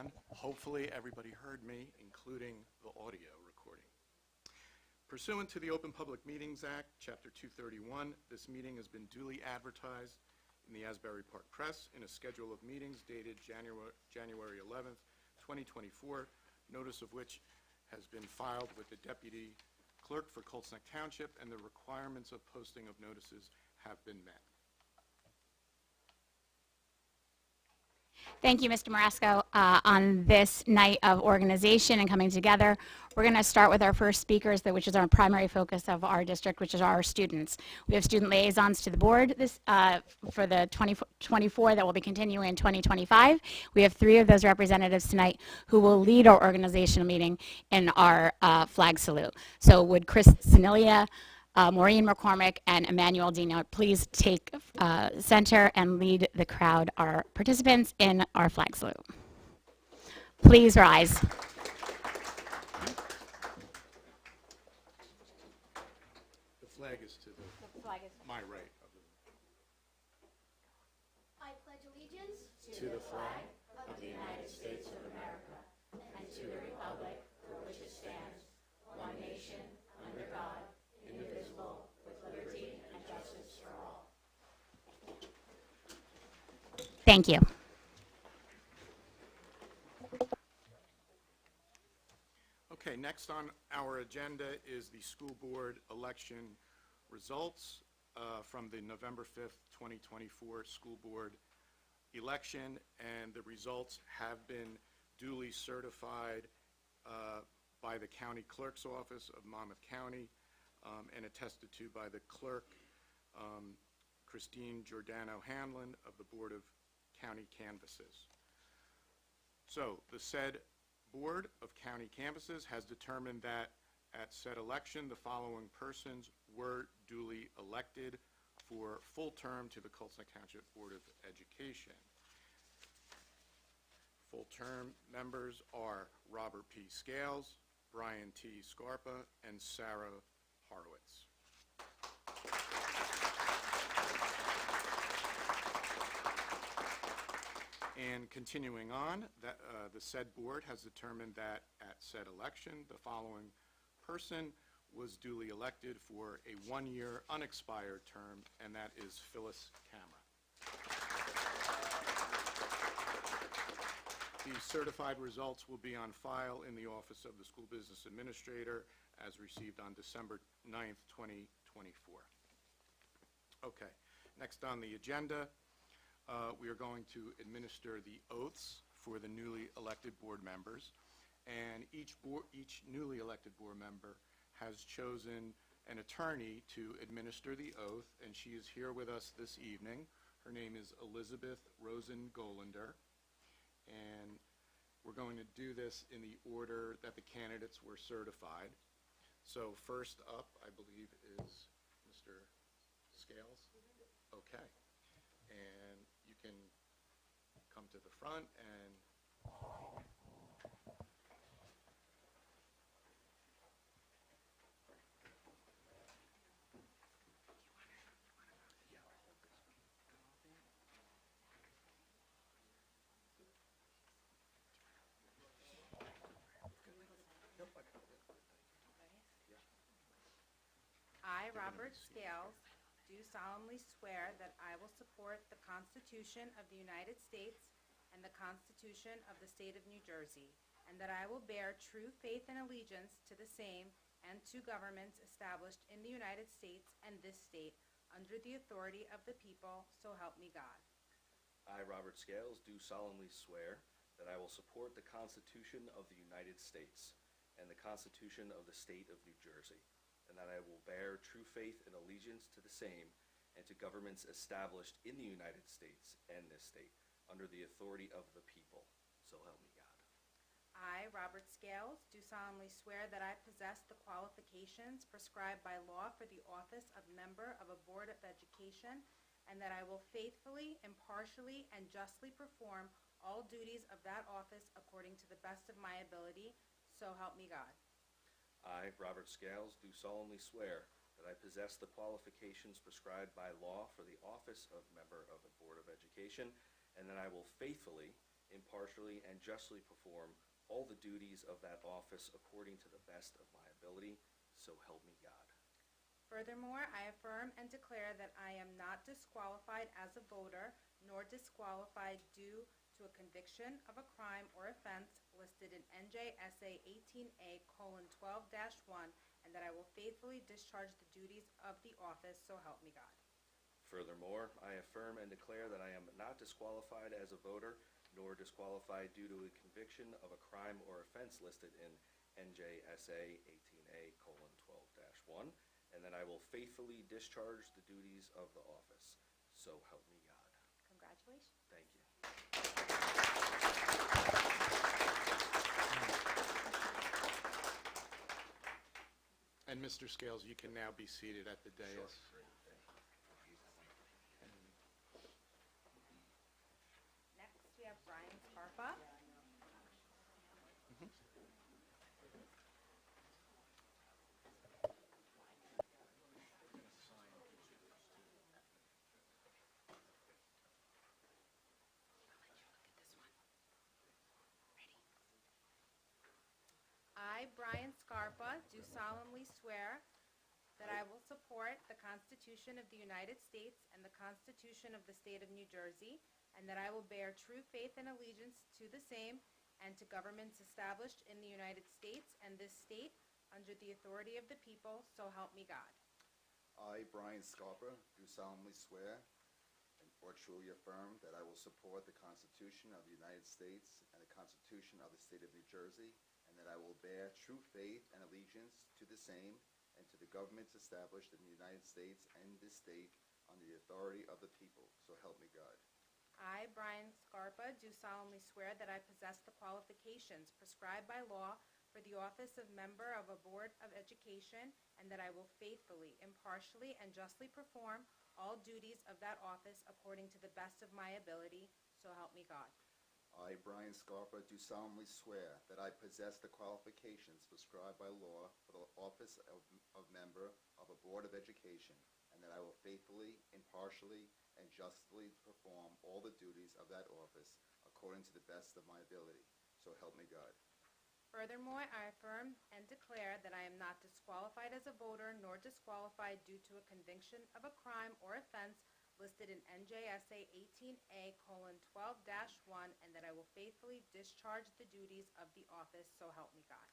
on. Hopefully everybody heard me, including the audio recording. Pursuant to the Open Public Meetings Act, Chapter 231, this meeting has been duly advertised in the Asbury Park Press in a schedule of meetings dated January 11th, 2024, notice of which has been filed with the Deputy Clerk for Colts Township, and the requirements of posting of notices have been met. Thank you, Mr. Marasco. On this night of organization and coming together, we're going to start with our first speakers, which is our primary focus of our district, which is our students. We have student liaisons to the board for the 2024 that will be continuing in 2025. We have 3 of those representatives tonight who will lead our organizational meeting in our flag salute. So would Chris Sanilia, Maureen McCormick, and Emmanuel Dino please take center and lead the crowd, our participants, in our flag salute. Please rise. The flag is to my right. I pledge allegiance To the flag of the United States of America and to the republic for which it stands, one nation, under God, indivisible, with liberty and justice for all. Thank you. Okay, next on our agenda is the school board election results from the November 5th, 2024 school board election, and the results have been duly certified by the county clerk's office of Monmouth County and attested to by the clerk, Christine Giordano Hanlon of the Board of County Canvasses. So the said Board of County Canvasses has determined that at said election, the following persons were duly elected for full term to the Colts Township Board of Education. Full term members are Robert P. Scales, Brian T. Scarpa, and Sarah Horowitz. And continuing on, that the said board has determined that at said election, the following person was duly elected for a 1-year unexpired term, and that is Phyllis Camera. The certified results will be on file in the Office of the School Business Administrator as received on December 9th, 2024. Okay, next on the agenda, we are going to administer the oaths for the newly elected board members, and each newly elected board member has chosen an attorney to administer the oath, and she is here with us this evening. Her name is Elizabeth Rosen Golander, and we're going to do this in the order that the candidates were certified. So first up, I believe, is Mr. Scales. Okay. And you can come to the front and I, Robert Scales, do solemnly swear that I will support the Constitution of the United States and the Constitution of the State of New Jersey, and that I will bear true faith and allegiance to the same and to governments established in the United States and this state under the authority of the people, so help me God. I, Robert Scales, do solemnly swear that I will support the Constitution of the United States and the Constitution of the State of New Jersey, and that I will bear true faith and allegiance to the same and to governments established in the United States and this state under the authority of the people, so help me God. I, Robert Scales, do solemnly swear that I possess the qualifications prescribed by law for the office of member of a Board of Education, and that I will faithfully, impartially, and justly perform all duties of that office according to the best of my ability, so help me God. I, Robert Scales, do solemnly swear that I possess the qualifications prescribed by law for the office of member of a Board of Education, and that I will faithfully, impartially, and justly perform all the duties of that office according to the best of my ability, so help me God. Furthermore, I affirm and declare that I am not disqualified as a voter nor disqualified due to a conviction of a crime or offense listed in NJSA 18A:12-1, and that I will faithfully discharge the duties of the office, so help me God. Furthermore, I affirm and declare that I am not disqualified as a voter nor disqualified due to a conviction of a crime or offense listed in NJSA 18A:12-1, and that I will faithfully discharge the duties of the office. So help me God. Congratulations. Thank you. And Mr. Scales, you can now be seated at the dais. Next, we have Brian Scarpa. I, Brian Scarpa, do solemnly swear that I will support the Constitution of the United States and the Constitution of the State of New Jersey, and that I will bear true faith and allegiance to the same and to governments established in the United States and this state under the authority of the people, so help me God. I, Brian Scarpa, do solemnly swear or truly affirm that I will support the Constitution of the United States and the Constitution of the State of New Jersey, and that I will bear true faith and allegiance to the same and to the governments established in the United States and this state under the authority of the people, so help me God. I, Brian Scarpa, do solemnly swear that I possess the qualifications prescribed by law for the office of member of a Board of Education, and that I will faithfully, impartially, and justly perform all duties of that office according to the best of my ability, so help me God. I, Brian Scarpa, do solemnly swear that I possess the qualifications prescribed by law for the office of member of a Board of Education, and that I will faithfully, impartially, and justly perform all the duties of that office according to the best of my ability. So help me God. Furthermore, I affirm and declare that I am not disqualified as a voter nor disqualified due to a conviction of a crime or offense listed in NJSA 18A:12-1, and that I will faithfully discharge the duties of the office, so help me God.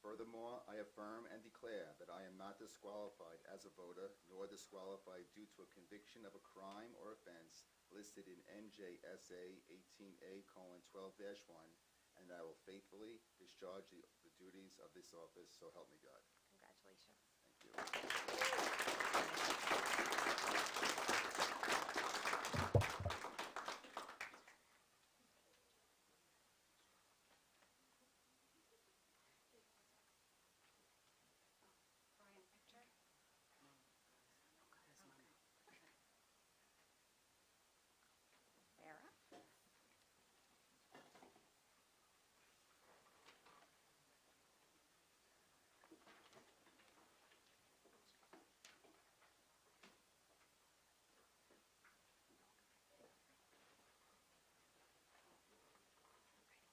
Furthermore, I affirm and declare that I am not disqualified as a voter nor disqualified due to a conviction of a crime or offense listed in NJSA 18A:12-1, and I will faithfully discharge the duties of this office, so help me God. Congratulations. Thank you.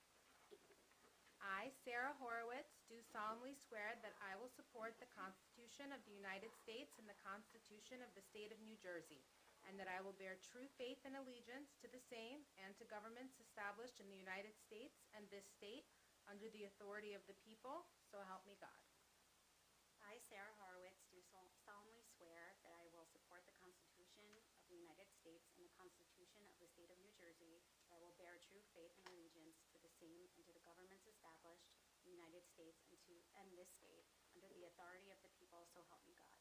Brian, picture? Sarah? I, Sarah Horowitz, do solemnly swear that I will support the Constitution of the United States and the Constitution of the State of New Jersey, and that I will bear true faith and allegiance to the same and to governments established in the United States and this state under the authority of the people, so help me God. I, Sarah Horowitz, do solemnly swear that I will support the Constitution of the United States and the Constitution of the State of New Jersey, that I will bear true faith and allegiance to the same and to the governments established in the United States and this state under the authority of the people, so help me God.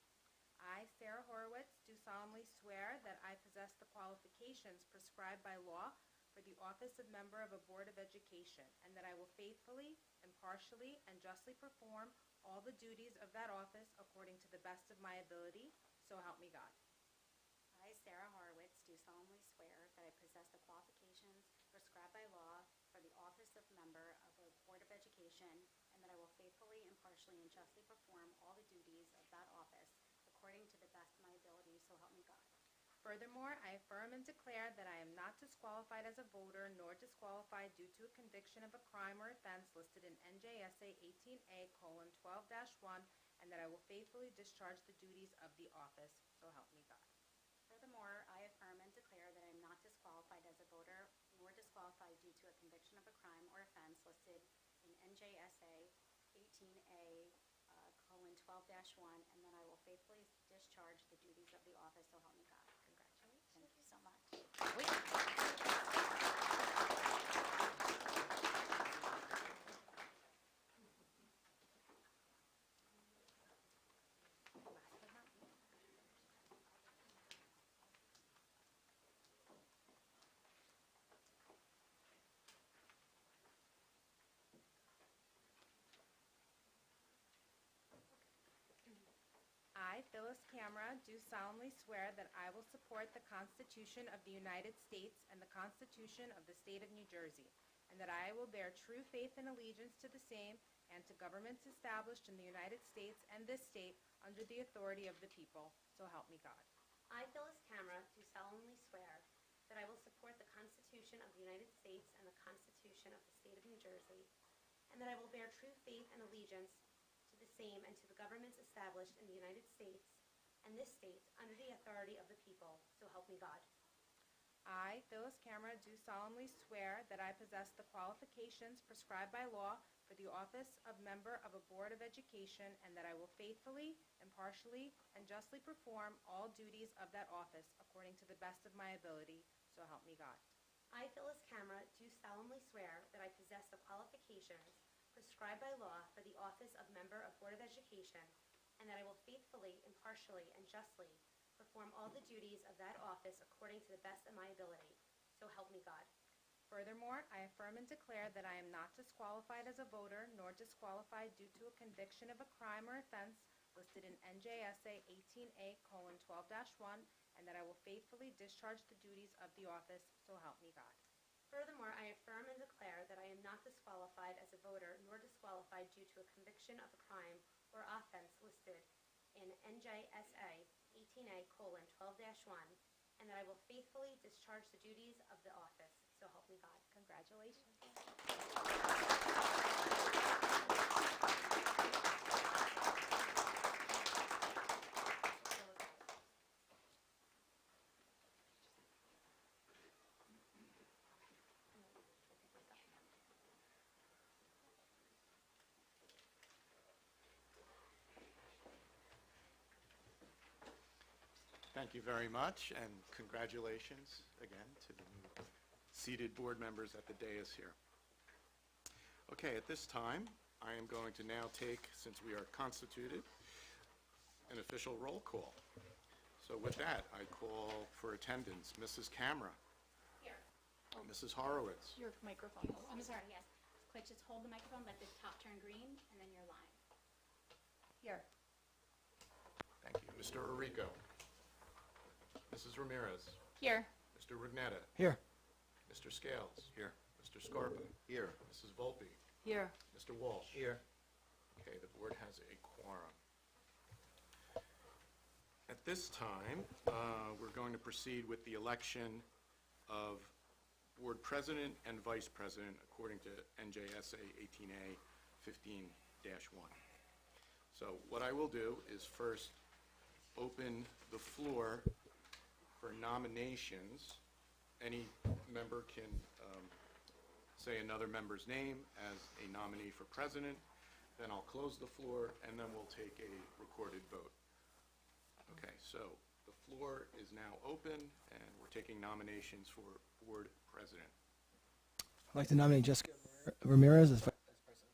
I, Sarah Horowitz, do solemnly swear that I possess the qualifications prescribed by law for the office of member of a Board of Education, and that I will faithfully, impartially, and justly perform all the duties of that office according to the best of my ability, so help me God. I, Sarah Horowitz, do solemnly swear that I possess the qualifications prescribed by law for the office of member of a Board of Education, and that I will faithfully, impartially, and justly perform all the duties of that office according to the best of my ability, so help me God. Furthermore, I affirm and declare that I am not disqualified as a voter nor disqualified due to a conviction of a crime or offense listed in NJSA 18A:12-1, and that I will faithfully discharge the duties of the office. So help me God. Furthermore, I affirm and declare that I am not disqualified as a voter nor disqualified due to a conviction of a crime or offense listed in NJSA 18A:12-1, and that I will faithfully discharge the duties of the office. So help me God. Congratulations. Thank you so much. I, Phyllis Camera, do solemnly swear that I will support the Constitution of the United States and the Constitution of the State of New Jersey, and that I will bear true faith and allegiance to the same and to governments established in the United States and this state under the authority of the people. So help me God. I, Phyllis Camera, do solemnly swear that I will support the Constitution of the United States and the Constitution of the State of New Jersey, and that I will bear true faith and allegiance to the same and to the governments established in the United States and this state under the authority of the people. So help me God. I, Phyllis Camera, do solemnly swear that I possess the qualifications prescribed by law for the office of member of a Board of Education, and that I will faithfully, impartially, and justly perform all duties of that office according to the best of my ability. So help me God. I, Phyllis Camera, do solemnly swear that I possess the qualifications prescribed by law for the office of member of Board of Education, and that I will faithfully, impartially, and justly perform all the duties of that office according to the best of my ability. So help me God. Furthermore, I affirm and declare that I am not disqualified as a voter nor disqualified due to a conviction of a crime or offense listed in NJSA 18A:12-1, and that I will faithfully discharge the duties of the office. So help me God. Furthermore, I affirm and declare that I am not disqualified as a voter nor disqualified due to a conviction of a crime or offense listed in NJSA 18A:12-1, and that I will faithfully discharge the duties of the office. So help me God. Congratulations. Thank you very much, and congratulations again to the new seated board members at the dais here. Okay, at this time, I am going to now take, since we are constituted, an official roll call. So with that, I call for attendance Mrs. Camera, Here. Mrs. Horowitz, Your microphone. Oh, I'm sorry, yes. Quick, just hold the microphone, let the top turn green, and then you're live. Here. thank you, Mr. Orico, Mrs. Ramirez, Here. Mr. Rugnetta, Here. Mr. Scales. Here. Mr. Scarpa. Here. Mrs. Volpe. Here. Mr. Walsh. Here. Okay, the board has a quorum. At this time, we're going to proceed with the election of board president and vice president according to NJSA 18A:15-1. So what I will do is first open the floor for nominations. Any member can say another member's name as a nominee for president, then I'll close the floor, and then we'll take a recorded vote. Okay, so the floor is now open, and we're taking nominations for board president. I'd like to nominate Jessica Ramirez as vice president.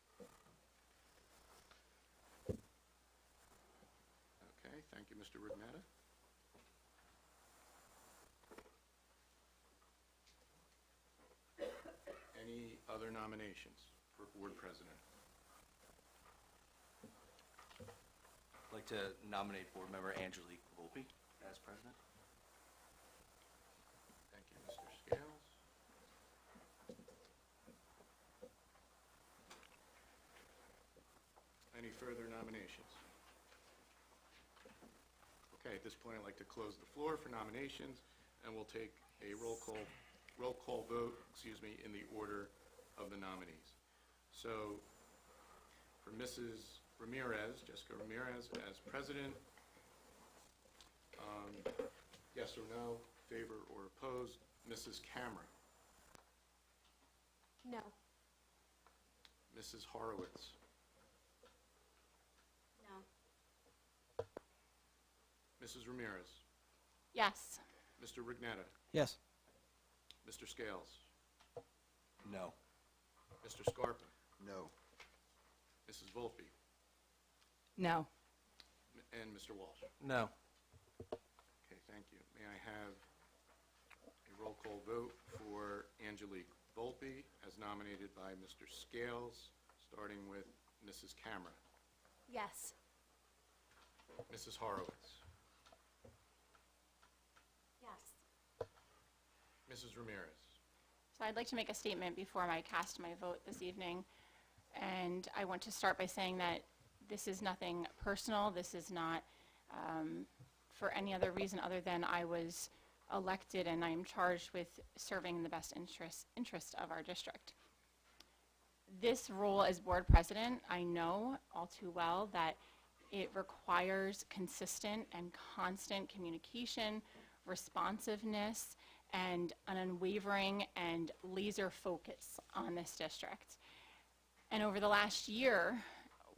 Okay, thank you, Mr. Rugnetta. Any other nominations for board president? I'd like to nominate board member Angelique Volpe as president. Thank you, Mr. Scales. Any further nominations? Okay, At this point, I'd like to close the floor for nominations, and we'll take a roll call vote, in the order of the nominees. So, for Mrs. Ramirez, Jessica Ramirez, as president, yes or no, favor or opposed? Mrs. Camera, No. Mrs. Horowitz, No. Mrs. Ramirez, Yes. Mr. Rignetta, Yes. Mr. Scales, No. Mr. Scarpa, No. Mrs. Volpe, No. and Mr. Walsh. No. Okay, thank you. May I have a roll call vote for Angelique Volpe as nominated by Mr. Scales, starting with Mrs. Camera, Yes. Mrs. Horowitz, Yes. Mrs. Ramirez. So I'd like to make a statement before I cast my vote this evening. And I want to start by saying that this is nothing personal. This is not for any other reason other than I was elected and I am charged with serving in the best interest of our district. This role as board president, I know all too well that it requires consistent and constant communication, responsiveness, and an unwavering and laser focus on this district. And over the last year,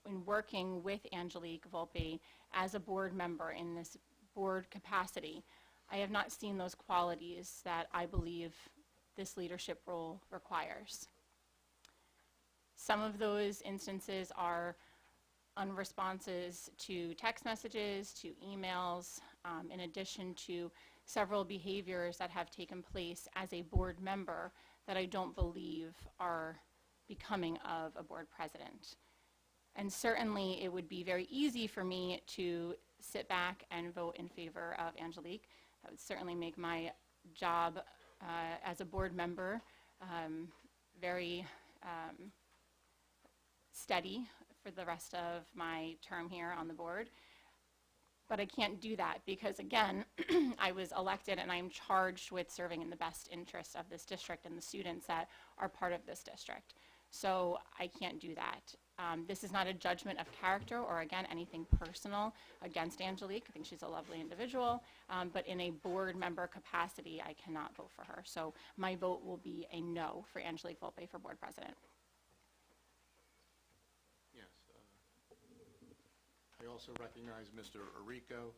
in working with Angelique Volpe as a board member in this board capacity, I have not seen those qualities that I believe this leadership role requires. Some of those instances are unresponses to text messages, to emails, in addition to several behaviors that have taken place as a board member that I don't believe are becoming of a board president. And certainly it would be very easy for me to sit back and vote in favor of Angelique. That would certainly make my job as a board member very steady for the rest of my term here on the board. But I can't do that because, again, I was elected and I'm charged with serving in the best interest of this district and the students that are part of this district. So I can't do that. This is not a judgment of character or, again, anything personal against Angelique. I think she's a lovely individual. But in a board member capacity, I cannot vote for her. So my vote will be a no for Angelique Volpe for board president. Yes. I also recognize Mr. Arico,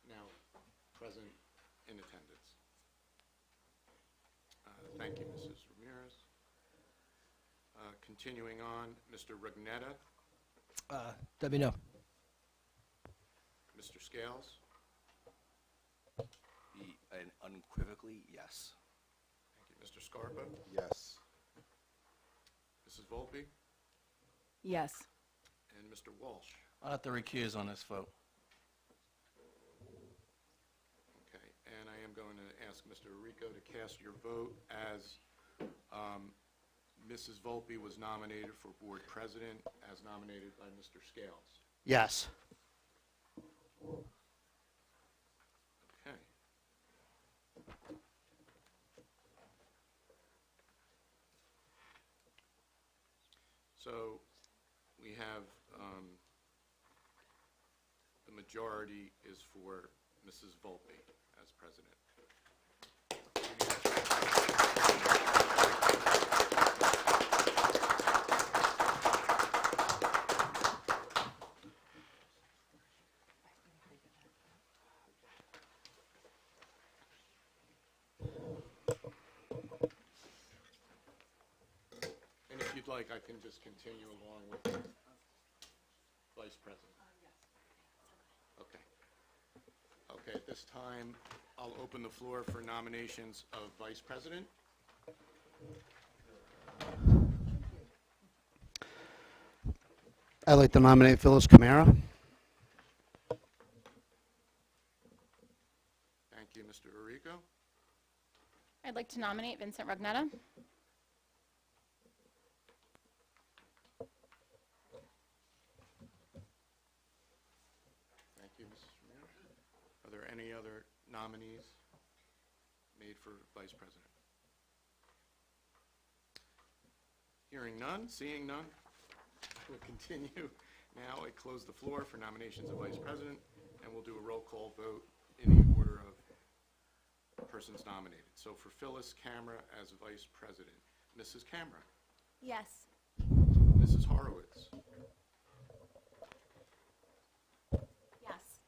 now present in attendance. Thank you, Mrs. Ramirez. Continuing on, Mr. Rignetta, W no. Mr. Scales, And unequivocally, yes. thank you, Mr. Scarpa, Yes. Mrs. Volpe, Yes. and Mr. Walsh. I'll have to recuse on this vote. Okay, and I am going to ask Mr. Arico to cast your vote as Mrs. Volpe was nominated for board president as nominated by Mr. Scales. Yes. Okay. So we have the majority is for Mrs. Volpe as president. And if you'd like, I can just continue along with Vice President. Okay. Okay, at this time, I'll open the floor for nominations of Vice President. I'd like to nominate Phyllis Camara. Thank you, Mr. Arico. I'd like to nominate Vincent Rugnetta. Thank you, Mrs. Ramirez. Are there there any other nominees made for vice president? Hearing none, seeing none, we'll continue. Now, I close the floor for nominations of vice president, and we'll do a roll call vote in the order of persons nominated. So for Phyllis Camera as vice president, Mrs. Camera, Yes. Mrs. Horowitz, Yes.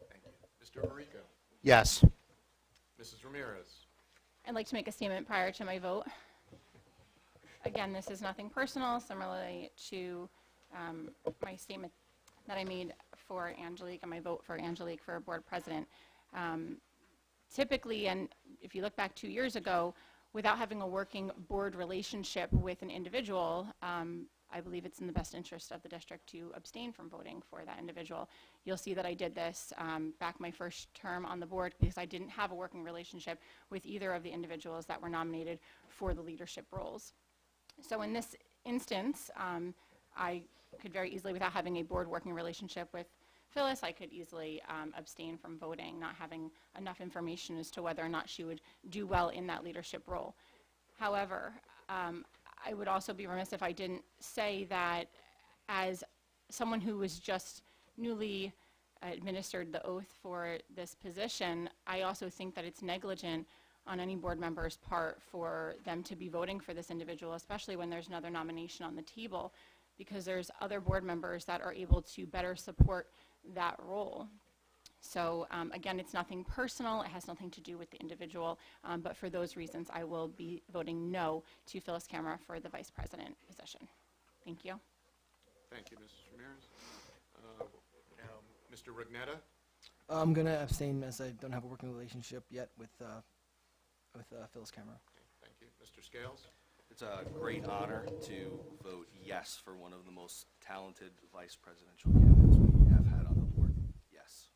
thank you, Mr. Orico, Yes. Mrs. Ramirez, I'd like to make a statement prior to my vote. Again, this is nothing personal, similarly to my statement that I made for Angelique and my vote for Angelique for board president. Typically, and if you look back 2 years ago, without having a working board relationship with an individual, I believe it's in the best interest of the district to abstain from voting for that individual. You'll see that I did this back my first term on the board because I didn't have a working relationship with either of the individuals that were nominated for the leadership roles. So in this instance, I could very easily, without having a board working relationship with Phyllis, I could easily abstain from voting, not having enough information as to whether or not she would do well in that leadership role. However, I would also be remiss if I didn't say that as someone who was just newly administered the oath for this position, I also think that it's negligent on any board member's part for them to be voting for this individual, especially when there's another nomination on the table, because there's other board members that are able to better support that role. So again, it's nothing personal. It has nothing to do with the individual. But for those reasons, I will be voting no to Phyllis Camera for the vice president position. Thank you. thank you, Mrs. Ramirez. Now, Mr. Rugnetta, I'm going to abstain as I don't have a working relationship yet with Phyllis Camera. thank you, Mr. Scales, It's a great honor to vote yes for one of the most talented vice presidential candidates we have had on the board. Yes.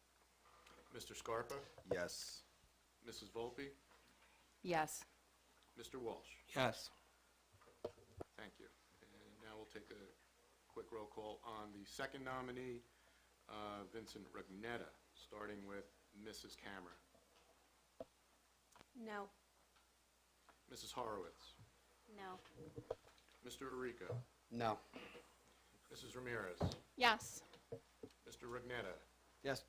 Mr. Scarpa, Yes. Mrs. Volpe, Yes. Mr. Walsh. Yes. Thank you. And now we'll take a quick roll call on the second nominee, Vincent Rugnetta, starting with Mrs. Camera. No. Mrs. Horowitz, No. Mr. Orico, No. Mrs. Ramirez, Yes. Mr. Rugnetta, Yes.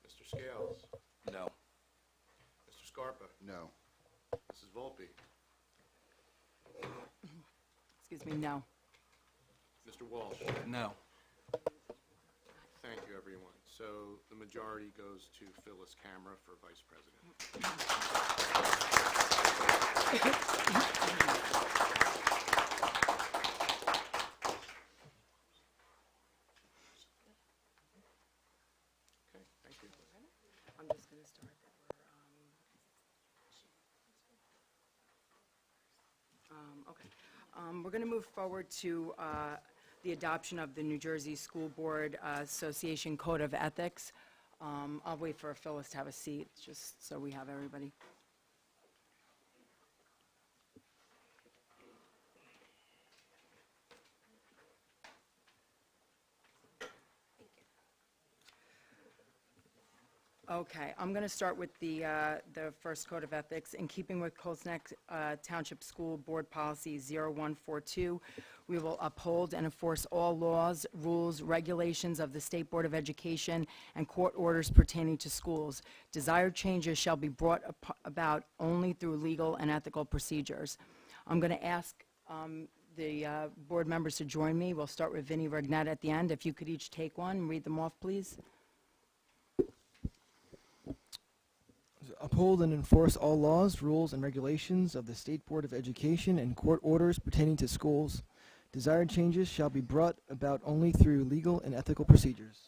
Mr. Scales, No. Mr. Scarpa, No. Mrs. Volpe, Excuse me, no. Mr. Walsh. No. Thank you, everyone. So the majority goes to Phyllis Camera for vice president. Okay, thank you. I'm just going to start that we're going to move forward to the adoption of the New Jersey School Board Association Code of Ethics. I'll wait for Phyllis to have a seat, just so we have everybody. Okay, I'm going to start with the first code of ethics. In keeping with Colts Township School Board Policy 0142, we will uphold and enforce all laws, rules, regulations of the State Board of Education and court orders pertaining to schools. Desired changes shall be brought about only through legal and ethical procedures. I'm going to ask the board members to join me. We'll start with Vinnie Rugnetta at the end. If you could each take one and read them off, please. Uphold and enforce all laws, rules, and regulations of the State Board of Education and court orders pertaining to schools. Desired changes shall be brought about only through legal and ethical procedures.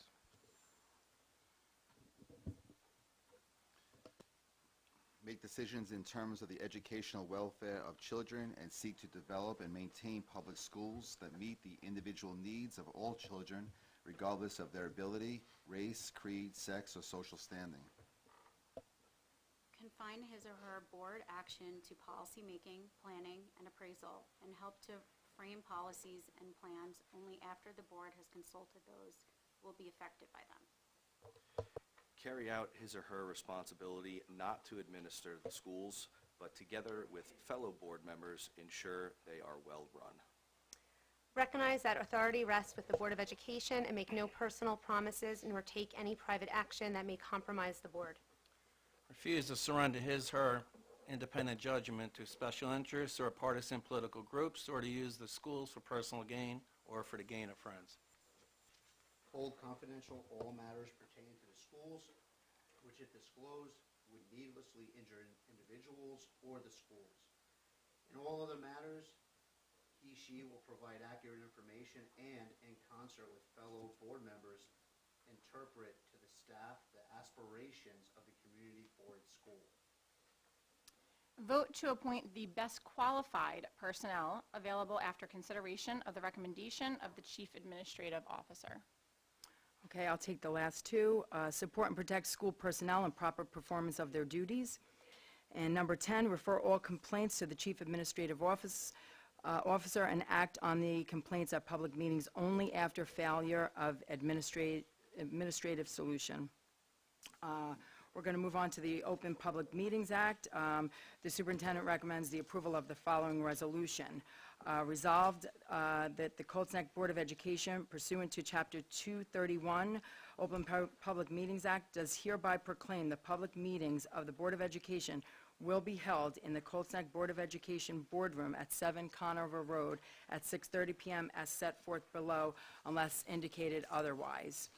Make decisions in terms of the educational welfare of children and seek to develop and maintain public schools that meet the individual needs of all children, regardless of their ability, race, creed, sex, or social standing. Confine his or her board action to policymaking, planning, and appraisal, and help to frame policies and plans only after the board has consulted those who will be affected by them. carry out his or her responsibility not to administer the schools, but together with fellow board members, ensure they are well-run. Recognize that authority rests with the Board of Education and make no personal promises nor take any private action that may compromise the board. Refuse to surrender his/her independent judgment to special interests or partisan political groups, or to use the schools for personal gain or for the gain of friends. Hold confidential all matters pertaining to the schools, which if disclosed would needlessly injure individuals or the schools. In all other matters, he/she will provide accurate information and, in concert with fellow board members, interpret to the staff the aspirations of the community for its school. Vote to appoint the best qualified personnel available after consideration of the recommendation of the Chief Administrative Officer. Okay, I'll take the last two. Support and protect school personnel and proper performance of their duties. And number 10, refer all complaints to the Chief Administrative Officer and act on the complaints at public meetings only after failure of administrative solution. We're going to move on to the Open Public Meetings Act. The superintendent recommends the approval of the following resolution. Resolved that the Colts Neck Board of Education, pursuant to Chapter 231 Open Public Meetings Act, does hereby proclaim the public meetings of the Board of Education will be held in the Colts Neck Board of Education Boardroom at 7 Conover Road at 6:30 p.m. as set forth below, unless indicated otherwise.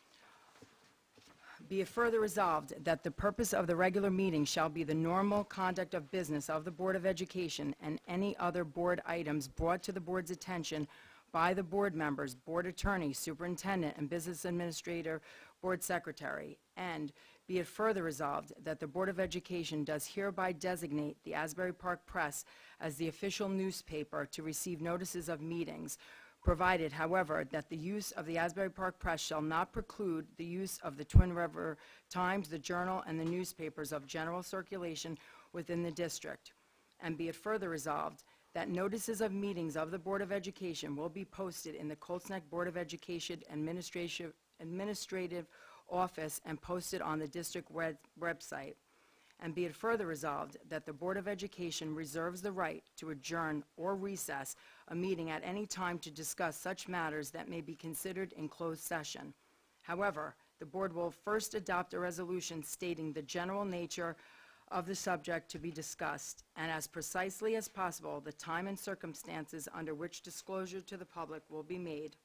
Be it further resolved that the purpose of the regular meeting shall be the normal conduct of business of the Board of Education and any other board items brought to the board's attention by the board members, board attorney, superintendent, and business administrator, board secretary. And be it further resolved that the Board of Education does hereby designate the Asbury Park Press as the official newspaper to receive notices of meetings, provided, however, that the use of the Asbury Park Press shall not preclude the use of the Twin River Times, the Journal, and the newspapers of general circulation within the district. And be it further resolved that notices of meetings of the Board of Education will be posted in the Colts Neck Board of Education Administrative Office and posted on the district website. And be it further resolved that the Board of Education reserves the right to adjourn or recess a meeting at any time to discuss such matters that may be considered in closed session. However, the board will first adopt a resolution stating the general nature of the subject to be discussed, and as precisely as possible, the time and circumstances under which disclosure to the public will be made.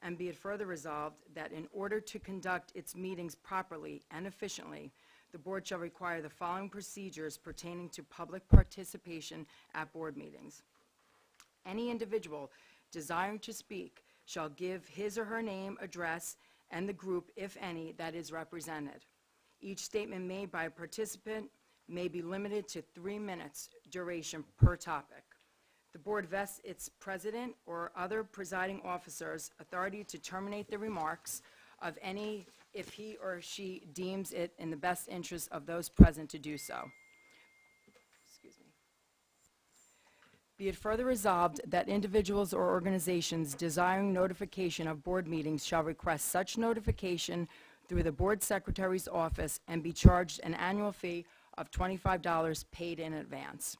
And be it further resolved that in order to conduct its meetings properly and efficiently, the board shall require the following procedures pertaining to public participation at board meetings. Any individual desiring to speak shall give his or her name, address, and the group, if any, that is represented. Each statement made by a participant may be limited to 3 minutes duration per topic. The board vests its president or other presiding officers authority to terminate the remarks of any if he or she deems it in the best interest of those present to do so. Excuse me. Be it further resolved that individuals or organizations desiring notification of board meetings shall request such notification through the board secretary's office and be charged an annual fee of $25 paid in advance.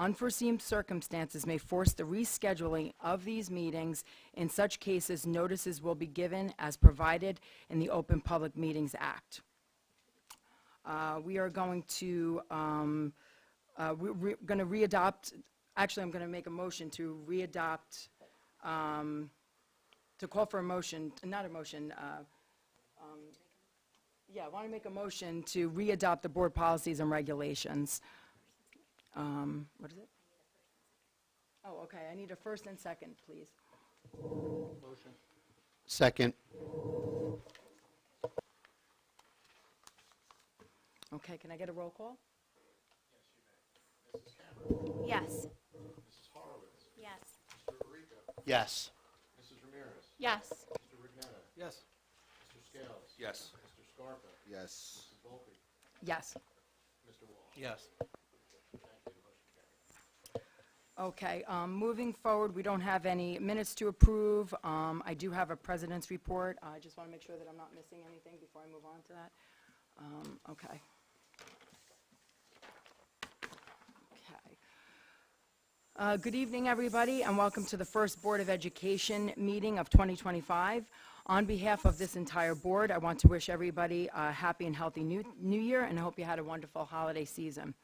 Unforeseen circumstances may force the rescheduling of these meetings. In such cases, notices will be given as provided in the Open Public Meetings Act. We are going to readopt, actually I'm going to make a motion to readopt, to call for a motion, not a motion, yeah, I want to make a motion to readopt the board policies and regulations. What is it? Oh, okay, I need a first and second, please. Motion. Second. Okay, can I get a roll call? Yes. Mrs. Horowitz. Yes. Mr. Arica. Yes. Mrs. Ramirez. Yes. Mr. Rignetta. Yes. Mr. Scales. Yes. Mr. Scarpa. Yes. Mrs. Volpe. Yes. Mr. Walsh. Yes. Okay, moving forward, we don't have any minutes to approve. I do have a president's report. I just want to make sure that I'm not missing anything before I move on to that. Okay. Good evening, everybody, and welcome to the first Board of Education meeting of 2025. On behalf of this entire board, I want to wish everybody a happy and healthy new year, and I hope you had a wonderful holiday season.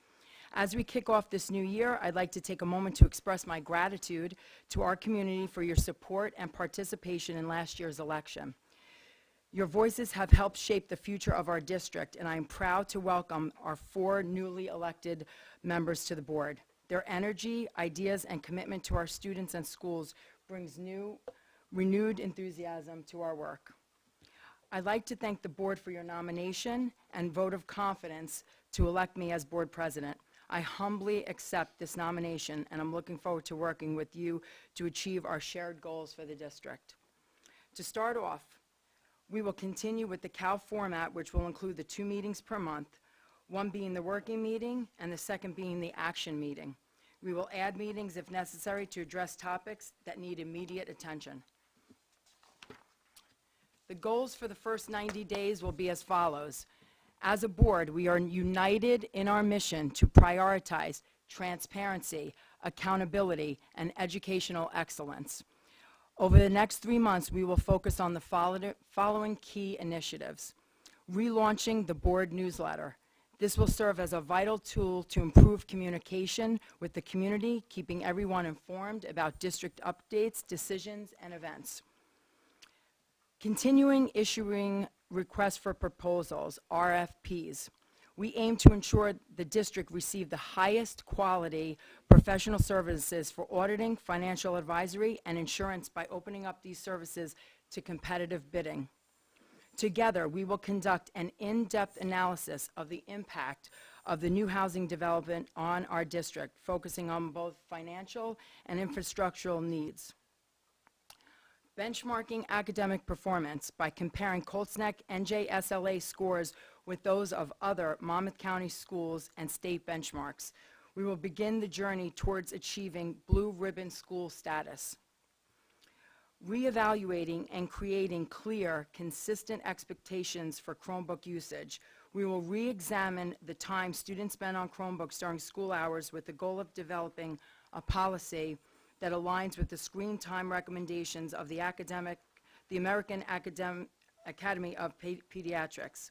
As we kick off this new year, I'd like to take a moment to express my gratitude to our community for your support and participation in last year's election. Your voices have helped shape the future of our district, and I am proud to welcome our 4 newly elected members to the board. Their energy, ideas, and commitment to our students and schools brings renewed enthusiasm to our work. I'd like to thank the board for your nomination and vote of confidence to elect me as board president. I humbly accept this nomination, and I'm looking forward to working with you to achieve our shared goals for the district. To start off, we will continue with the CAL format, which will include the 2 meetings per month, one being the working meeting and the second being the action meeting. We will add meetings if necessary to address topics that need immediate attention. The goals for the first 90 days will be as follows. As a board, we are united in our mission to prioritize transparency, accountability, and educational excellence. Over the next 3 months, we will focus on the following key initiatives. Relaunching the board newsletter. This will serve as a vital tool to improve communication with the community, keeping everyone informed about district updates, decisions, and events. Continuing issuing requests for proposals, RFPs. We aim to ensure the district receive the highest quality professional services for auditing, financial advisory, and insurance by opening up these services to competitive bidding. Together, we will conduct an in-depth analysis of the impact of the new housing development on our district, focusing on both financial and infrastructural needs. Benchmarking academic performance by comparing Colts NJSLA scores with those of other Monmouth County schools and state benchmarks. We will begin the journey towards achieving blue ribbon school status. Reevaluating and creating clear, consistent expectations for Chromebook usage. We will re-examine the time students spend on Chromebooks during school hours with the goal of developing a policy that aligns with the screen time recommendations of the American Academy of Pediatrics.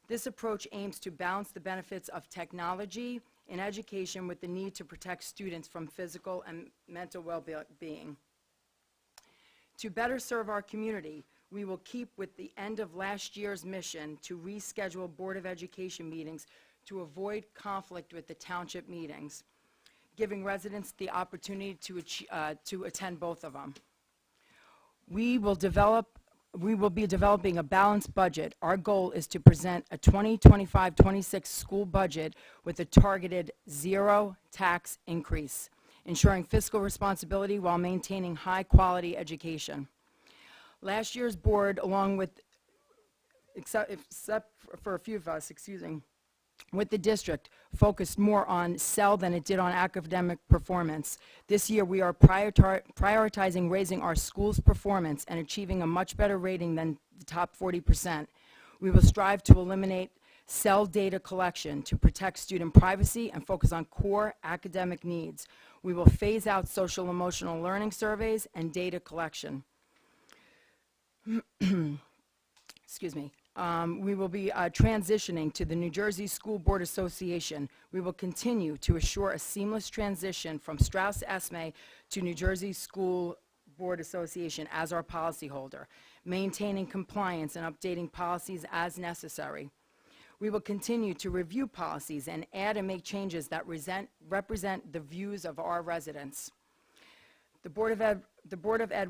This approach aims to balance the benefits of technology in education with the need to protect students from physical and mental well-being. To better serve our community, we will keep with the end of last year's mission to reschedule Board of Education meetings to avoid conflict with the Township meetings, giving residents the opportunity to attend both of them. We will be developing a balanced budget. Our goal is to present a 2025-26 school budget with a targeted 0 tax increase, ensuring fiscal responsibility while maintaining high-quality education. Last year's board, along with, except for a few of us, with the district, focused more on SEL than it did on academic performance. This year, we are prioritizing raising our school's performance and achieving a much better rating than the top 40%. We will strive to eliminate SEL data collection to protect student privacy and focus on core academic needs. We will phase out social emotional learning surveys and data collection. Excuse me. We will be transitioning to the New Jersey School Board Association. We will continue to assure a seamless transition from Strauss-Esme to New Jersey School Board Association as our policyholder, maintaining compliance and updating policies as necessary. We will continue to review policies and add and make changes that represent the views of our residents. The Board of Ed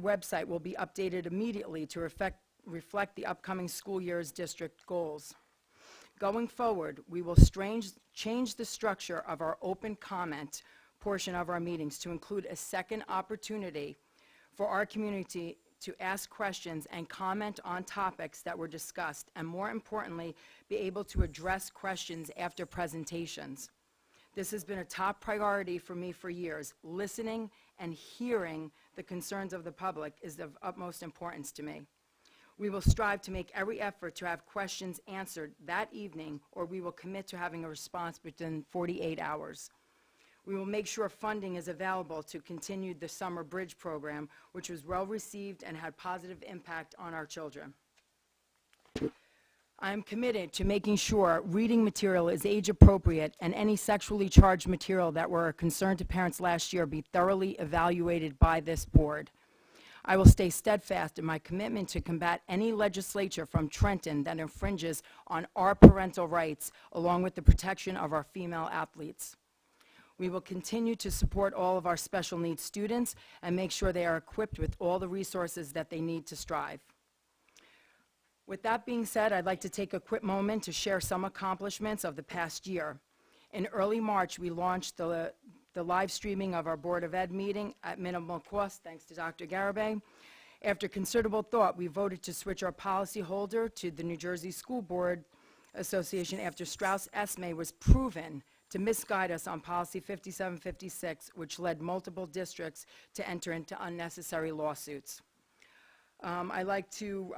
website will be updated immediately to reflect the upcoming school year's district goals. Going forward, we will change the structure of our open comment portion of our meetings to include a second opportunity for our community to ask questions and comment on topics that were discussed, and more importantly, be able to address questions after presentations. This has been a top priority for me for years. Listening and hearing the concerns of the public is of utmost importance to me. We will strive to make every effort to have questions answered that evening, or we will commit to having a response within 48 hours. We will make sure funding is available to continue the Summer Bridge program, which was well-received and had positive impact on our children. I am committed to making sure reading material is age-appropriate and any sexually charged material that were a concern to parents last year be thoroughly evaluated by this board. I will stay steadfast in my commitment to combat any legislature from Trenton that infringes on our parental rights, along with the protection of our female athletes. We will continue to support all of our special needs students and make sure they are equipped with all the resources that they need to strive. With that being said, I'd like to take a quick moment to share some accomplishments of the past year. In early March, we launched the live streaming of our Board of Ed meeting at minimal cost, thanks to Dr. Garibay. After considerable thought, we voted to switch our policy holder to the New Jersey School Board Association after Strauss Esme was proven to misguide us on policy 5756, which led multiple districts to enter into unnecessary lawsuits. I'd like to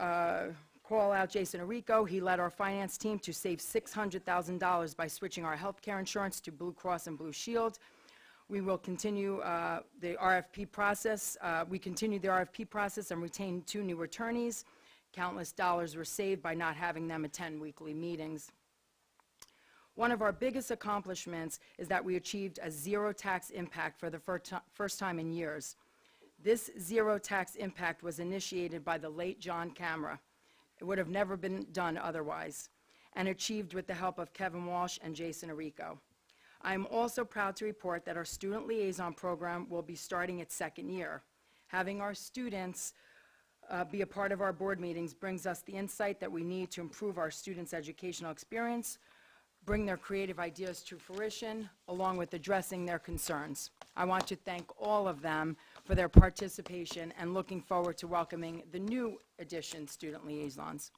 call out Jason Arrico. He led our finance team to save $600,000 by switching our health care insurance to Blue Cross and Blue Shield. We will continue the RFP process. We continued the RFP process and retained 2 new attorneys. Countless dollars were saved by not having them attend weekly meetings. One of our biggest accomplishments is that we achieved a zero tax impact for the first time in years. This zero tax impact was initiated by the late John Camera. It would have never been done otherwise, and achieved with the help of Kevin Walsh and Jason Arrico. I am also proud to report that our student liaison program will be starting its 2nd year. Having our students be a part of our board meetings brings us the insight that we need to improve our students' educational experience, bring their creative ideas to fruition, along with addressing their concerns. I want to thank all of them for their participation and looking forward to welcoming the new addition student liaisons.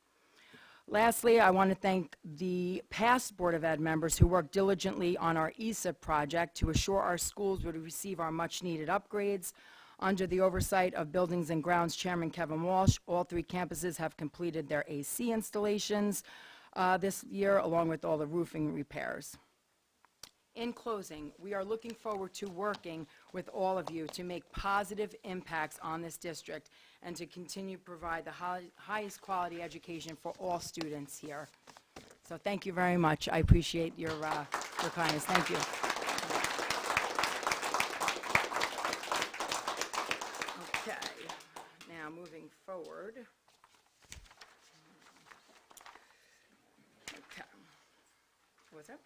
Lastly, I want to thank the past Board of Ed members who worked diligently on our ESIP project to assure our schools would receive our much-needed upgrades. Under the oversight of Buildings and Grounds Chairman Kevin Walsh, all 3 campuses have completed their AC installations this year, along with all the roofing repairs. In closing, we are looking forward to working with all of you to make positive impacts on this district and to continue to provide the highest quality education for all students here. So thank you very much. I appreciate your kindness. Thank you. Okay, now moving forward. Okay. What's up?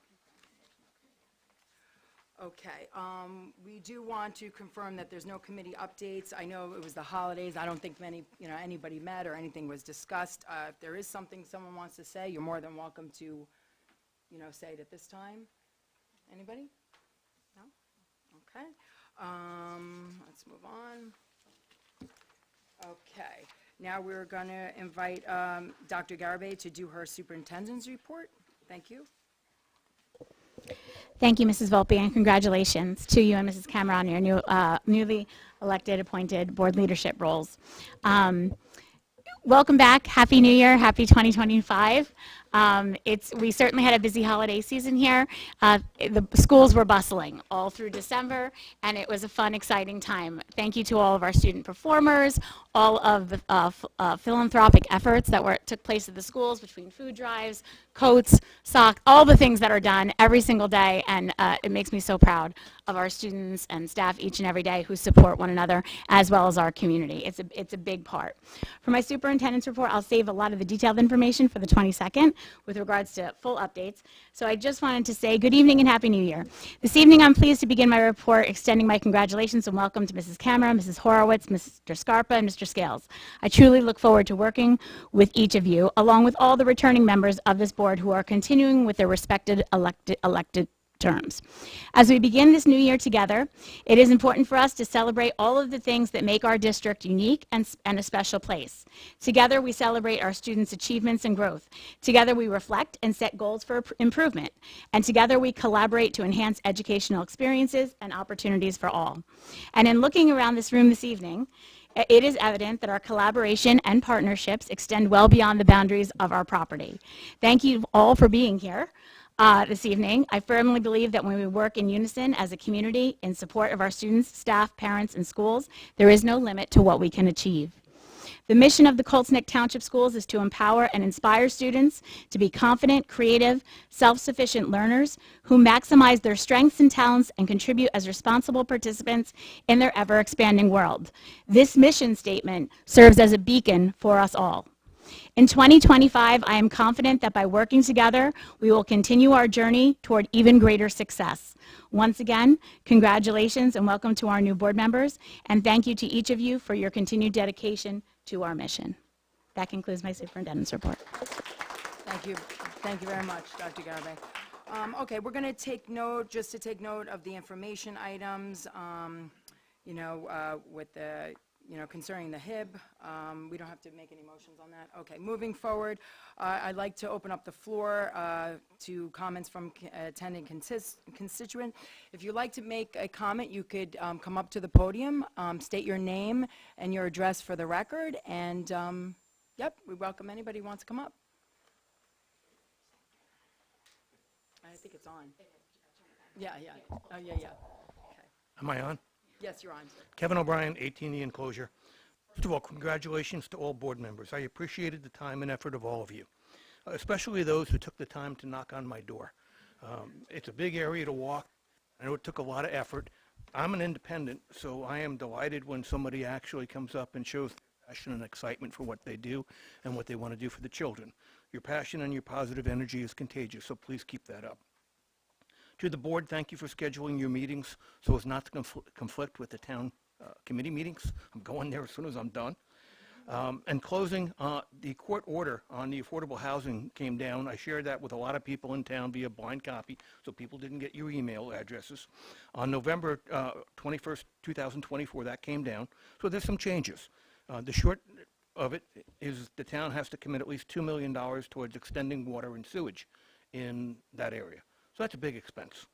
Okay, we do want to confirm that there's no committee updates. I know it was the holidays. I don't think anybody met or anything was discussed. If there is something someone wants to say, you're more than welcome to, say it at this time. Anybody? No? Okay. Let's move on. Okay. Now we're going to invite Dr. Garibay to do her superintendent's report. Thank you. Thank you, Mrs. Volpe, and congratulations to you and Mrs. Cameron on your newly elected, appointed board leadership roles. Welcome back. Happy New Year. Happy 2025. We certainly had a busy holiday season here. The schools were bustling all through December, and it was a fun, exciting time. Thank you to all of our student performers, all of the philanthropic efforts that took place at the schools between food drives, coats, socks, all the things that are done every single day, and it makes me so proud of our students and staff each and every day who support one another as well as our community. It's a big part. For my superintendent's report, I'll save a lot of the detailed information for the 22nd with regards to full updates. So I just wanted to say good evening and Happy New Year. This evening I'm pleased to begin my report extending my congratulations and welcome to Mrs. Cameron, Mrs. Horowitz, Mr. Scarpa, and Mr. Scales. I truly look forward to working with each of you, along with all the returning members of this board who are continuing with their respected elected terms. As we begin this new year together, it is important for us to celebrate all of the things that make our district unique and a special place. Together, we celebrate our students' achievements and growth. Together, we reflect and set goals for improvement. And together, we collaborate to enhance educational experiences and opportunities for all. And in looking around this room this evening, It is evident that our collaboration and partnerships extend well beyond the boundaries of our property. Thank you all for being here this evening. I firmly believe that when we work in unison as a community in support of our students, staff, parents, and schools, there is no limit to what we can achieve. The mission of the Colts Township Schools is to empower and inspire students to be confident, creative, self-sufficient learners who maximize their strengths and talents and contribute as responsible participants in their ever-expanding world. This mission statement serves as a beacon for us all. In 2025, I am confident that by working together, we will continue our journey toward even greater success. Once again, congratulations and welcome to our new board members, and thank you to each of you for your continued dedication to our mission. That concludes my superintendent's report. Thank you. Thank you very much, Dr. Garbe. Okay, we're going to take note, just to take note of the information items, with the, concerning the HIB. We don't have to make any motions on that. Okay, moving forward, I'd like to open up the floor to comments from attending constituent. If you'd like to make a comment, you could come up to the podium, state your name and your address for the record, and yep, we welcome anybody who wants to come up. I think it's on. Yeah. Oh, yeah. Okay. Am I on? Yes, you're on, sir. Kevin O'Brien, 18 The Enclosure. First of all, congratulations to all board members. I appreciated the time and effort of all of you, especially those who took the time to knock on my door. It's a big area to walk. I know it took a lot of effort. I'm an independent, so I am delighted when somebody actually comes up and shows passion and excitement for what they do and what they want to do for the children. Your passion and your positive energy is contagious, so please keep that up. To the board, thank you for scheduling your meetings so as not to conflict with the town committee meetings. I'm going there as soon as I'm done. And closing, the court order on the affordable housing came down. I shared that with a lot of people in town via blind copy, so people didn't get your email addresses. On November 21st, 2024, that came down. So there's some changes. The short of it is the town has to commit at least $2 million towards extending water and sewage in that area. So that's a big expense.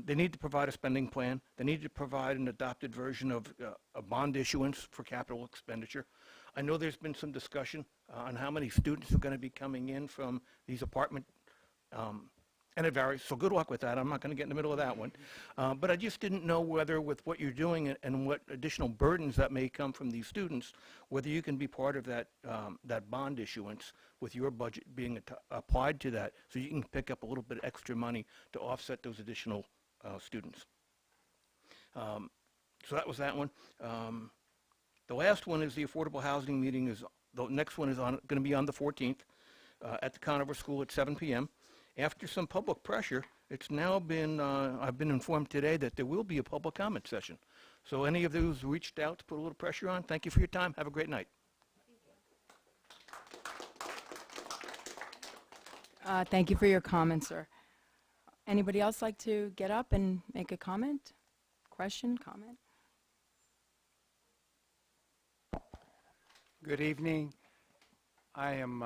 They need to provide a spending plan. They need to provide an adopted version of a bond issuance for capital expenditure. I know there's been some discussion on how many students are going to be coming in from these apartment, and it varies, so good luck with that. I'm not going to get in the middle of that one. But I just didn't know whether with what you're doing and what additional burdens that may come from these students, whether you can be part of that, that bond issuance with your budget being applied to that so you can pick up a little bit extra money to offset those additional students. So that was that one. The last one is the affordable housing meeting. The next one is going to be on the 14th at the Conover School at 7 p.m. After some public pressure, it's now been, I've been informed today that there will be a public comment session. So any of those who reached out to put a little pressure on, thank you for your time. Have a great night. Thank you for your comment, sir. Anybody else like to get up and make a comment? Question, comment? Good evening. I am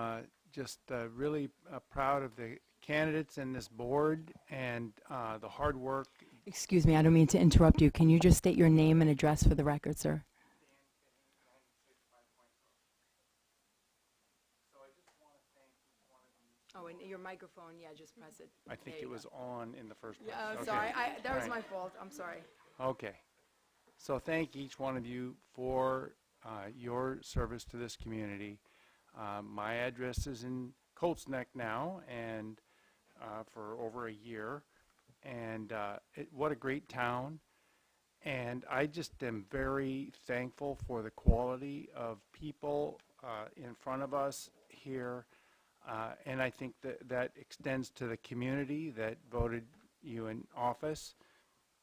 just really proud of the candidates in this board and the hard work. Excuse me, I don't mean to interrupt you. Can you just state your name and address for the record, sir? Oh, and your microphone, yeah, just press it. I think it was on in the first place. Yeah, Okay. sorry, that was All my right. fault. I'm sorry. Okay. So thank each one of you for your service to this community. My address is in Colts Neck now, and for over a year. And what a great town. And I just am very thankful for the quality of people in front of us here. And I think that extends to the community that voted you in office.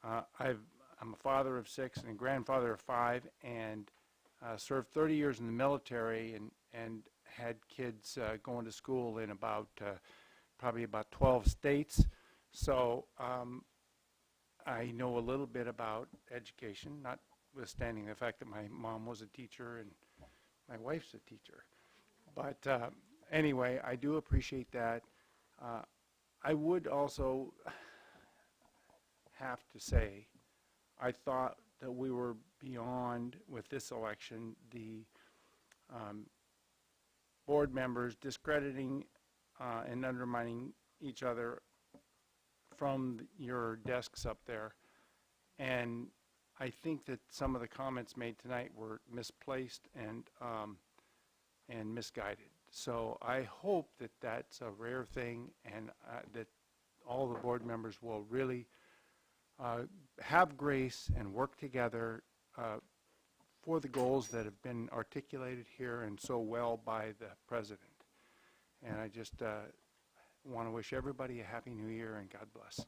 I'm a father of 6 and a grandfather of 5, and served 30 years in the military and had kids going to school in probably about 12 states. So I know a little bit about education, notwithstanding the fact that my mom was a teacher and my wife's a teacher. But anyway, I do appreciate that. I would also have to say, I thought that we were beyond, with this election, the board members discrediting and undermining each other from your desks up there. And I think that some of the comments made tonight were misplaced and misguided. So I hope that that's a rare thing, and that all the board members will really have grace and work together for the goals that have been articulated here and so well by the president. And I just want to wish everybody a happy new year and God bless.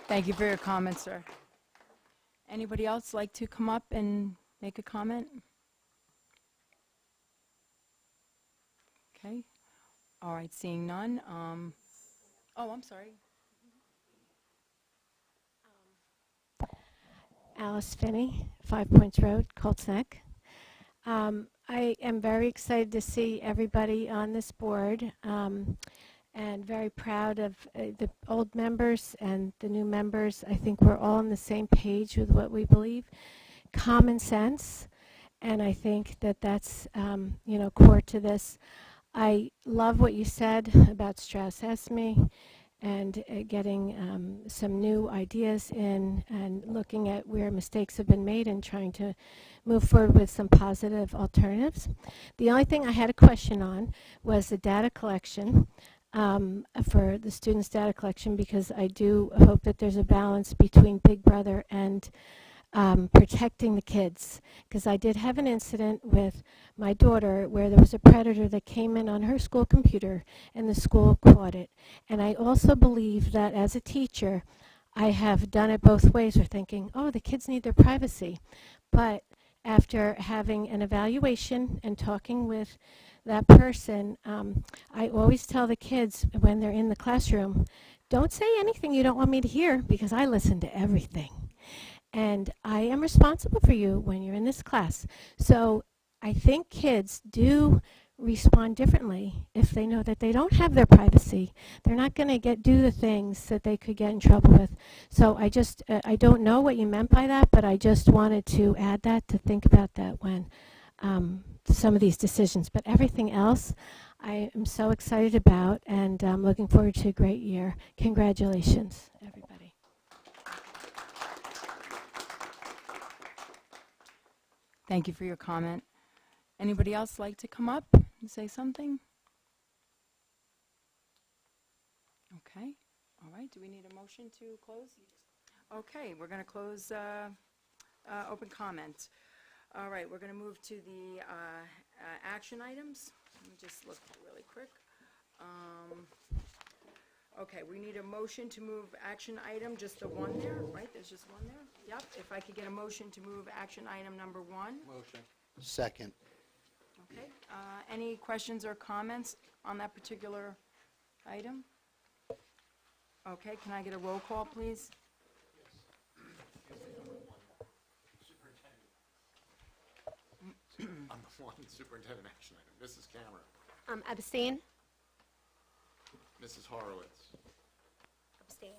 Thank you for your comments, sir. Anybody else like to come up and make a comment? Okay. All right, seeing none. Oh, I'm sorry. Alice Finney, 5 Points Road, Colts Neck. I am very excited to see everybody on this board, and very proud of the old members and the new members. I think we're all on the same page with what we believe. Common sense, and I think that that's core to this. I love what you said about Strauss-Esme and getting some new ideas in and looking at where mistakes have been made and trying to move forward with some positive alternatives. The only thing I had a question on was the data collection, for the students' data collection, because I do hope that there's a balance between Big Brother and protecting the kids, because I did have an incident with my daughter where there was a predator that came in on her school computer and the school caught it. And I also believe that as a teacher, I have done it both ways. We're thinking, oh, the kids need their privacy. But after having an evaluation and talking with that person, I always tell the kids when they're in the classroom, don't say anything you don't want me to hear, because I listen to everything. And I am responsible for you when you're in this class. So I think kids do respond differently if they know that they don't have their privacy. They're not going to do the things that they could get in trouble with. So I just, I don't know what you meant by that, but I just wanted to add that, to think about that when some of these decisions. But everything else, I am so excited about, and I'm looking forward to a great year. Congratulations, everybody. Thank you for your comment. Anybody else like to come up and say something? Okay. All right. Do we need a motion to close? Okay. We're going to close open comment. All right. We're going to move to the action items. Let me just look really quick. Okay. We need a motion to move action item, just the one there, right? There's just one there? Yep. If I could get a motion to move action item number 1. Motion. Second. Okay. Any questions or comments on that particular item? Okay. Can I get a roll call, please? On the one superintendent action item, Mrs. Camera, Abstain? Mrs. Horowitz, Abstain.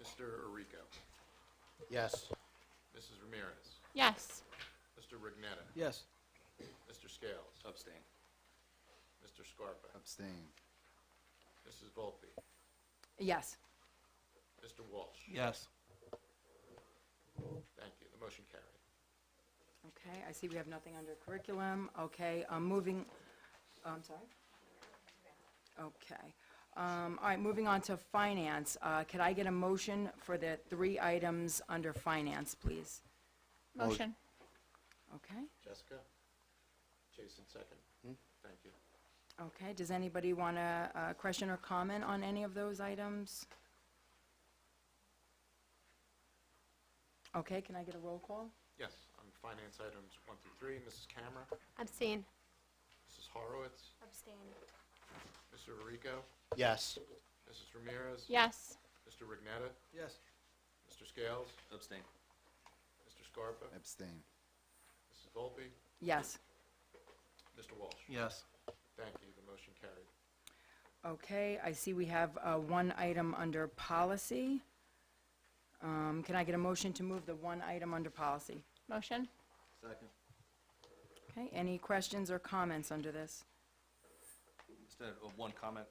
Mr. Arico, Yes. Mrs. Ramirez, Yes. Mr. Rignetta, Yes. Mr. Scales, Abstain. Mr. Scarpa, Abstain. Mrs. Volpe, Yes. Mr. Walsh. Yes. Thank you. The motion carried. Okay. I see we have nothing under curriculum. Okay. Moving. I'm sorry. Okay. All right. Moving on to finance. Could I get a motion for the 3 items under finance, please? Motion. Okay. Jessica? Jason, second. Thank you. Okay. Does anybody want a question or comment on any of those items? Okay. Can I get a roll call? Yes, on finance items 1 through 3, Mrs. Camera, Abstain. Mrs. Horowitz, Abstain. Mr. Arico, Yes. Mrs. Ramirez. Yes. Mr. Rignetta, Yes. Mr. Scales, Abstain. Mr. Scarpa, Abstain. Mrs. Volpe, Yes. Mr. Walsh. Yes. Thank you. The motion carried. Okay. I see we have 1 item under policy. Can I get a motion to move the one item under policy? Motion? Second. Okay, any questions or comments under this? Just one comment.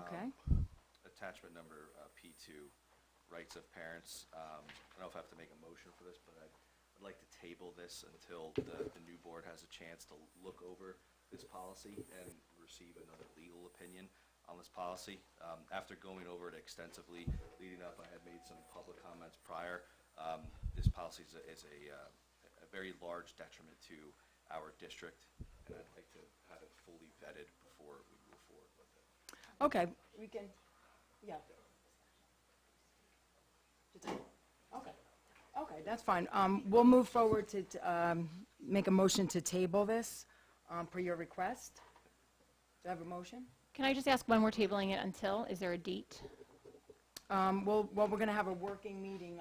Okay. Attachment number P2, rights of parents. I don't know if I have to make a motion for this, but I'd like to table this until the new board has a chance to look over this policy and receive another legal opinion on this policy. After going over it extensively leading up, I had made some public comments prior. This policy is a very large detriment to our district, and I'd like to have it fully vetted before we move forward with it. Okay, we can, yeah. Okay, okay, that's fine. We'll move forward to make a motion to table this per your request. Do I have a motion? Can I just ask when we're tabling it until? Is there a date? Well, we're going to have a working meeting.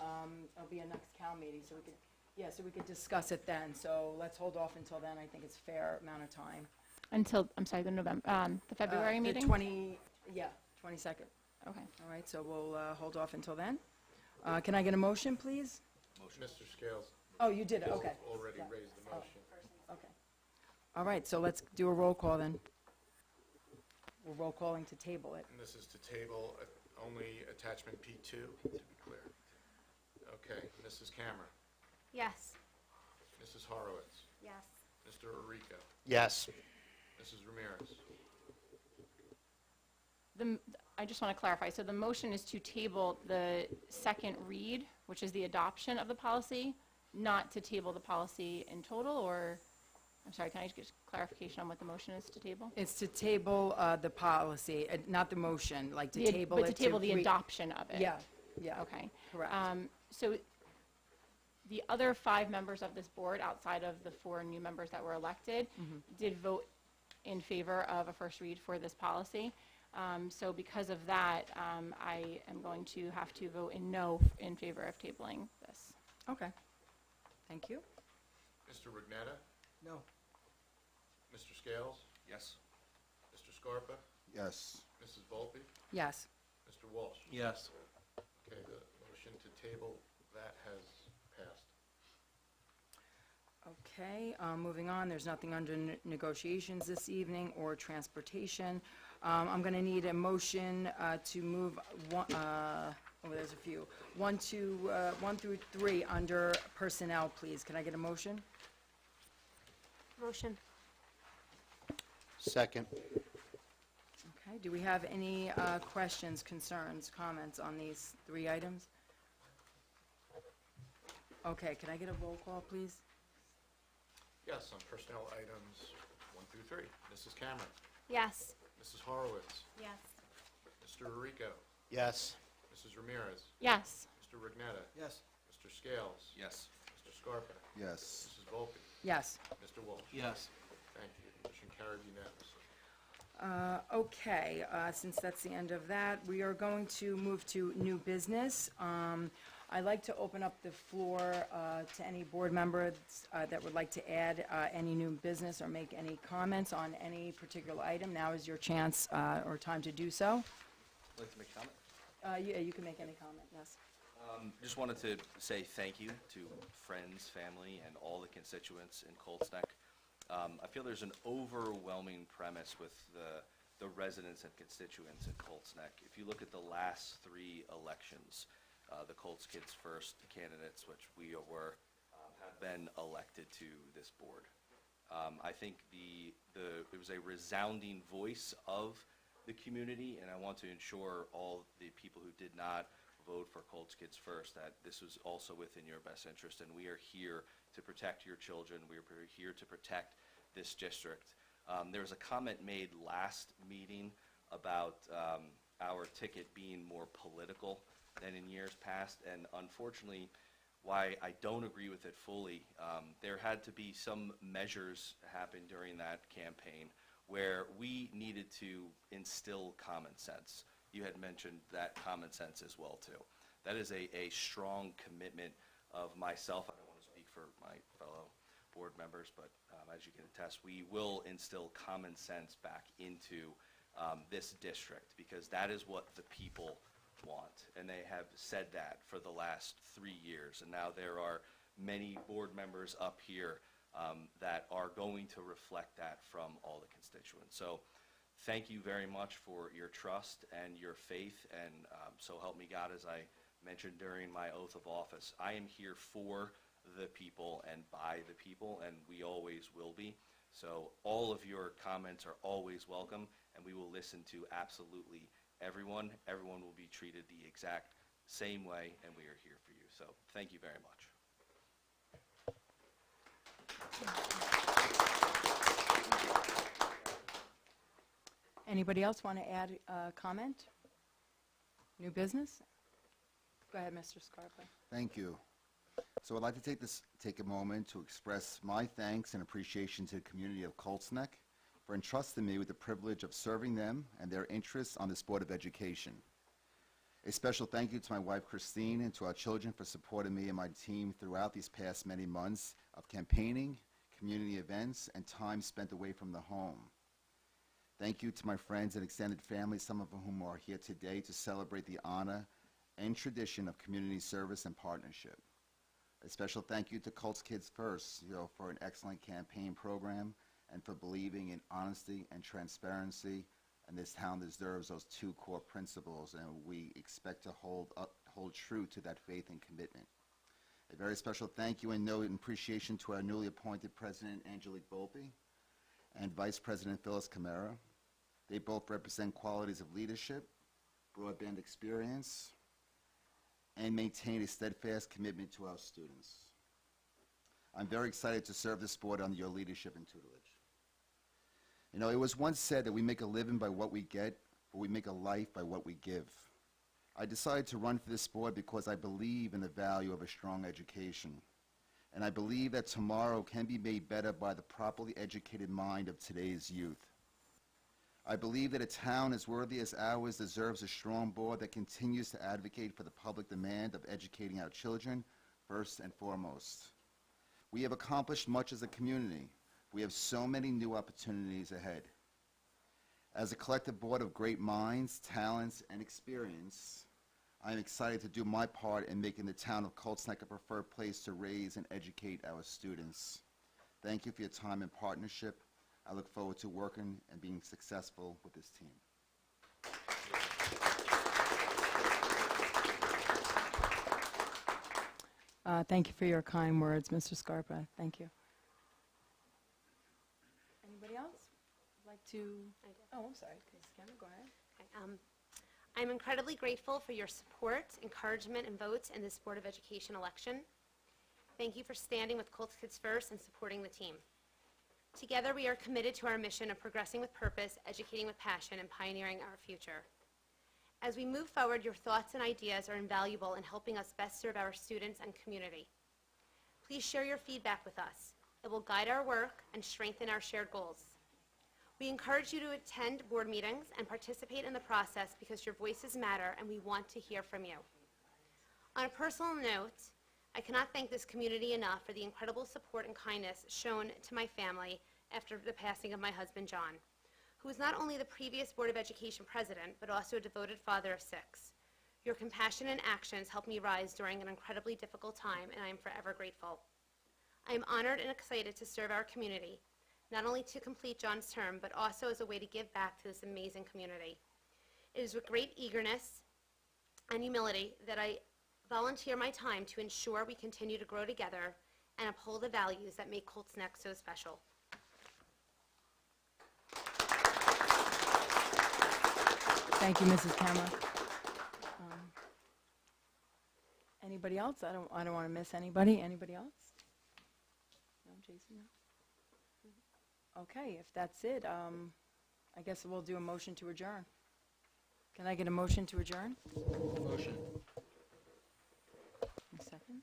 It'll be a next Cal meeting, so we could discuss it then. So let's hold off until then. I think it's a fair amount of time. Until, I'm sorry, the February meeting? The 22nd. Okay. All right, so we'll hold off until then. Can I get a motion, please? Mr. Scales Oh, you did it, okay. already Yeah. raised the motion. Okay. All right, so let's do a roll call then. We're roll calling to table it. And this is to table only attachment P2, to be clear. Okay, Mrs. Camera, Yes. Mrs. Horowitz, Yes. Mr. Arico, Yes. Mrs. Ramirez. I just want to clarify, so the motion is to table the second read, which is the adoption of the policy, not to table the policy in total, or, I'm sorry, can I just get clarification on what the motion is to table? It's to table the policy, not the motion, like to table it. But to table the adoption of it? Yeah, yeah. Okay. Correct. So the other 5 members of this board, outside of the 4 new members that were elected, did vote in favor of a first read for this policy. So because of that, I am going to have to vote in favor of tabling this. Okay. Thank you. Mr. Rugnetta, No. Mr. Scales, Yes? Mr. Scarpa, Yes. Mrs. Volpe, Yes. Mr. Walsh. Yes. Okay, the motion to table that has passed. Okay, moving on, there's nothing under negotiations this evening or transportation. I'm going to need a motion to move there's a few. 1 through 3 under personnel, please. Can I get a motion? Motion. Second. Okay, do we have any questions, concerns, comments on these 3 items? Okay, can I get a roll call, please? Yes, on personnel items 1 through 3. Mrs. Cameron, Yes. Mrs. Horowitz, Yes. Mr. Arico, Yes. Mrs. Ramirez, Yes. Mr. Rugnetta, Yes. Mr. Scales, Yes. Mr. Scarpa, Yes. Mrs. Volpe, Yes. Mr. Walsh. Yes. Thank you. Motion carried unanimously. Okay, since that's the end of that, we are going to move to new business. I'd like to open up the floor to any board members that would like to add any new business or make any comments on any particular item. Now is your chance or time to do so. I'd like to make a comment. Yeah, you can make any comment, yes. Just wanted to say thank you to friends, family, and all the constituents in Colts Neck. I feel there's an overwhelming premise with the residents and constituents in Colts Neck. If you look at the last 3 elections, the Colts Kids First candidates, which we were, have been elected to this board. I think it was a resounding voice of the community, and I want to ensure all the people who did not vote for Colts Kids First that this was also within your best interest, and we are here to protect your children. We are here to protect this district. There was a comment made last meeting about our ticket being more political than in years past, and unfortunately, why I don't agree with it fully, there had to be some measures happen during that campaign where we needed to instill common sense. You had mentioned that common sense as well, too. That is a strong commitment of myself. I don't want to speak for my fellow board members, but as you can attest, we will instill common sense back into this district, because that is what the people want, and they have said that for the last 3 years. And now there are many board members up here that are going to reflect that from all the constituents. So thank you very much for your trust and your faith, and so help me God, as I mentioned during my oath of office, I am here for the people and by the people, and we always will be. So all of your comments are always welcome, and we will listen to absolutely everyone. Everyone will be treated the exact same way, and we are here for you. So thank you very much. Anybody else want to add a comment? New business? Go ahead, Mr. Scarpa. Thank you. So I'd like to take a moment to express my thanks and appreciation to the community of Colts Neck for entrusting me with the privilege of serving them and their interests on this Board of Education. A special thank you to my wife, Christine, and to our children for supporting me and my team throughout these past many months of campaigning, community events, and time spent away from the home. Thank you to my friends and extended family, some of whom are here today to celebrate the honor and tradition of community service and partnership. A special thank you to Colts Kids First, for an excellent campaign program and for believing in honesty and transparency. And this town deserves those two core principles, and we expect to hold true to that faith and commitment. A very special thank you and note and appreciation to our newly appointed President, Angelique Volpe, and Vice President Phyllis Camara. They both represent qualities of leadership, broadband experience, and maintain a steadfast commitment to our students. I'm very excited to serve this board under your leadership and tutelage. It was once said that we make a living by what we get, but we make a life by what we give. I decided to run for this board because I believe in the value of a strong education. And I believe that tomorrow can be made better by the properly educated mind of today's youth. I believe that a town as worthy as ours deserves a strong board that continues to advocate for the public demand of educating our children first and foremost. We have accomplished much as a community. We have so many new opportunities ahead. As a collective board of great minds, talents, and experience, I am excited to do my part in making the town of Colts Neck a preferred place to raise and educate our students. Thank you for your time and partnership. I look forward to working and being successful with this team. Thank you for your kind words, Mr. Scarpa. Thank you. Anybody else like to? I do. Oh, I'm sorry. Okay, Scanner, go ahead. Okay, I'm incredibly grateful for your support, encouragement, and votes in this Board of Education election. Thank you for standing with Colts Kids First and supporting the team. Together, we are committed to our mission of progressing with purpose, educating with passion, and pioneering our future. As we move forward, your thoughts and ideas are invaluable in helping us best serve our students and community. Please share your feedback with us. It will guide our work and strengthen our shared goals. We encourage you to attend board meetings and participate in the process because your voices matter and we want to hear from you. On a personal note, I cannot thank this community enough for the incredible support and kindness shown to my family after the passing of my husband, John, who was not only the previous Board of Education president, but also a devoted father of 6. Your compassion and actions helped me rise during an incredibly difficult time, and I am forever grateful. I am honored and excited to serve our community, not only to complete John's term, but also as a way to give back to this amazing community. It is with great eagerness and humility that I volunteer my time to ensure we continue to grow together and uphold the values that make Colts Neck so special. Thank you, Mrs. Camera. Anybody else? I don't want to miss anybody. Anybody else? No, Jason, no? Okay, if that's it, I guess we'll do a motion to adjourn. Can I get a motion to adjourn? Motion. A second?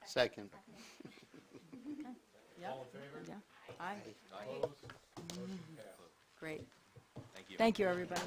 Second. Okay. Yep. All in favor? Yeah. Aye. Opposed? Great. Thank you. Thank you, everybody.